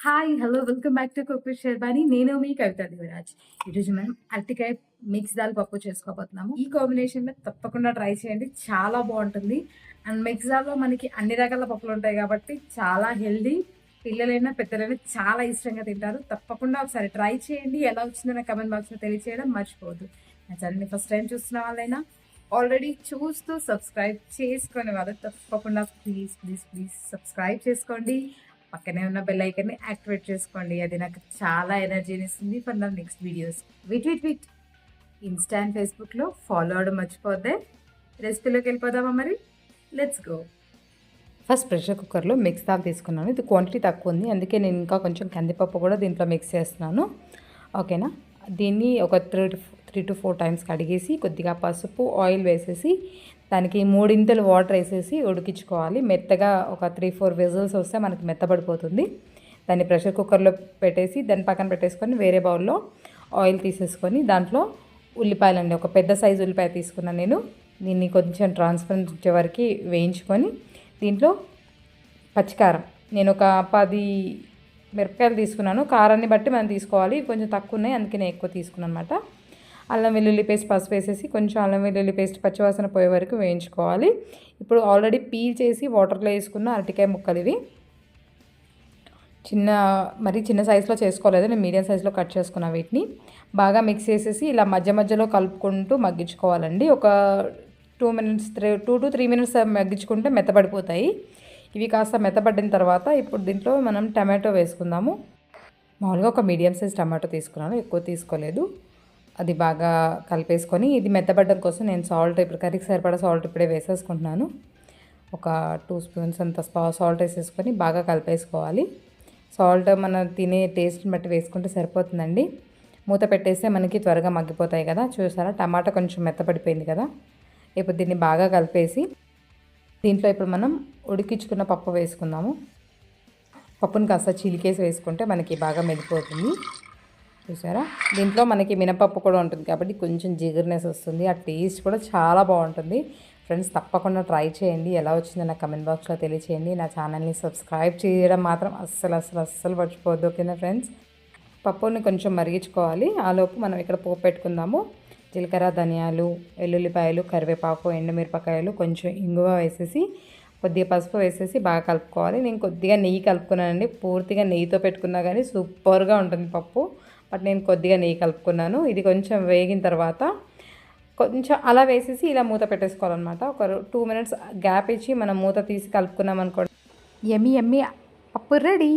Hi! Hello! Welcome back to cook with Sherbani. నేను మీ కవిత దేవరాజ్. ఈరోజు మనం అరటికాయ మిక్స్ దాల్ పప్పు చేసుకోబోతున్నాము. ఈ కాంబినేషన్‌లో తప్పకుండా ట్రై చేయండి. చాలా బావుంటుంది. అండ్ మిక్స్ దాల్‌లో మనకి అన్ని రకాల పప్పులుంటాయి కాబట్టి చాలా హెల్తీ. పిల్లలైనా, పెద్దలైనా చాలా ఇష్టంగా తింటారు. తప్పకుండా ఒకసారి ట్రై చేయండి. ఎలా వచ్చిందో నాకు కామెంట్ బాక్స్‌లో తెలియచేయడం మర్చిపోవద్దు. నా ఛానెల్‌ని ఫస్ట్ టైం చూస్తున్న వాళ్ళైనా, ఆల్రెడీ చూస్తూ సబ్స్క్రైబ్ చేసుకునే వాళ్ళు తప్పకుండా ప్లీజ్ సబ్స్క్రైబ్ చేసుకోండి. పక్కనే ఉన్న బెల్ ఐకాన్ని యాక్టివేట్ చేసుకోండి. అది నాకు చాలా ఎనర్జీని ఇస్తుంది ఫర్ నా next videos. Wait Insta and ఫేస్బుక్లో ఫాలో అవడం మర్చిపోద్దే. రెసిపీలోకి వెళ్ళిపోదామా మరి? Let's go. ఫస్ట్ ప్రెషర్ కుక్కర్లో మిక్స్ దాల్ తీసుకున్నాను. ఇది క్వాంటిటీ తక్కువ ఉంది, అందుకే నేను ఇంకా కొంచెం కందిపప్పు కూడా దీంట్లో మిక్స్ చేస్తున్నాను. ఓకేనా? దీన్ని ఒక 3 to 4 టైమ్స్ కడిగేసి కొద్దిగా పసుపు ఆయిల్ వేసేసి దానికి 3 వాటర్ వేసేసి ఉడికించుకోవాలి. మెత్తగా ఒక 3-4 విజిల్స్ వస్తే మనకి మెత్తబడిపోతుంది. దాన్ని ప్రెషర్ కుక్కర్లో పెట్టేసి దాన్ని పక్కన పెట్టేసుకొని వేరే బౌల్లో ఆయిల్ తీసేసుకొని దాంట్లో ఉల్లిపాయలండి, ఒక పెద్ద సైజు ఉల్లిపాయ తీసుకున్నాను నేను. దీన్ని కొంచెం ట్రాన్స్పరెంట్ వచ్చే వరకు వేయించుకొని దీంట్లో పచ్చికారం నేను ఒక 10 మిరపకాయలు తీసుకున్నాను. కారాన్ని బట్టి మనం తీసుకోవాలి. కొంచెం తక్కువ ఉన్నాయి, అందుకే నేను ఎక్కువ తీసుకున్నాను అనమాట. అల్లం వెల్లుల్లి పేస్ట్, పసుపు వేసేసి కొంచెం అల్లం వెల్లుల్లి పేస్ట్ పచ్చివాసన పోయే వరకు వేయించుకోవాలి. ఇప్పుడు ఆల్రెడీ పీల్ చేసి వాటర్లో వేసుకున్న అరటికాయ ముక్కలు ఇవి. మరీ చిన్న సైజులో చేసుకోలేదు, నేను మీడియం సైజులో కట్ చేసుకున్నా. వీటిని బాగా మిక్స్ చేసేసి ఇలా మధ్య మధ్యలో కలుపుకుంటూ మగ్గించుకోవాలండి. ఒక 2 to 3 మినిట్స్ మగ్గించుకుంటే మెత్తబడిపోతాయి. ఇవి కాస్త మెత్తబడిన తర్వాత ఇప్పుడు దీంట్లో మనం టమాటో వేసుకుందాము. మామూలుగా ఒక మీడియం సైజ్ టమాటో తీసుకున్నాను, ఎక్కువ తీసుకోలేదు. అది బాగా కలిపేసుకొని ఇది మెత్తబడ్డం కోసం నేను సాల్ట్, ఇప్పుడు కర్రీకి సరిపడా సాల్ట్ ఇప్పుడే వేసేసుకుంటున్నాను. ఒక 2 స్పూన్స్ అంత సాల్ట్ వేసేసుకొని బాగా కలిపేసుకోవాలి. సాల్ట్ మన తినే టేస్ట్ని బట్టి వేసుకుంటే సరిపోతుందండి. మూత పెట్టేస్తే మనకి త్వరగా మగ్గిపోతాయి కదా. చూసారా, టమాటా కొంచెం మెత్తపడిపోయింది కదా. ఇప్పుడు దీన్ని బాగా కలిపేసి దీంట్లో ఇప్పుడు మనం ఉడికించుకున్న పప్పు వేసుకుందాము. పప్పుని కాస్త చిలికేసి వేసుకుంటే మనకి బాగా మెదిపోతుంది. చూసారా, దీంట్లో మనకి మినపప్పు కూడా ఉంటుంది కాబట్టి కొంచెం జిగురునెస్ వస్తుంది. ఆ టేస్ట్ కూడా చాలా బాగుంటుంది. ఫ్రెండ్స్ తప్పకుండా ట్రై చేయండి. ఎలా వచ్చిందో నాకు కమెంట్ బాక్స్లో తెలియచేయండి. నా ఛానల్ని సబ్స్క్రైబ్ చేయడం మాత్రం అస్సలు మర్చిపోవద్దు. ఓకేనా ఫ్రెండ్స్? పప్పుని కొంచెం మరిగించుకోవాలి. ఆలోపు మనం ఇక్కడ పోపు పెట్టుకుందాము. జీలకర్ర, ధనియాలు, వెల్లుల్లిపాయలు, కరివేపాకు, ఎండుమిరపకాయలు, కొంచెం ఇంగువ వేసేసి కొద్దిగా పసుపు వేసేసి బాగా కలుపుకోవాలి. నేను కొద్దిగా నెయ్యి కలుపుకున్నానండి. పూర్తిగా నెయ్యితో పెట్టుకున్నా కానీ సూపర్గా ఉంటుంది పప్పు. బట్ నేను కొద్దిగా నెయ్యి కలుపుకున్నాను. ఇది కొంచెం వేగిన తర్వాత కొంచెం అలా వేసేసి ఇలా మూత పెట్టేసుకోవాలన్నమాట. ఒక 2 మినిట్స్ గ్యాప్ ఇచ్చి మనం మూత తీసి కలుపుకున్నాం అనుకోండి, యమ్మీ పప్పు రెడీ.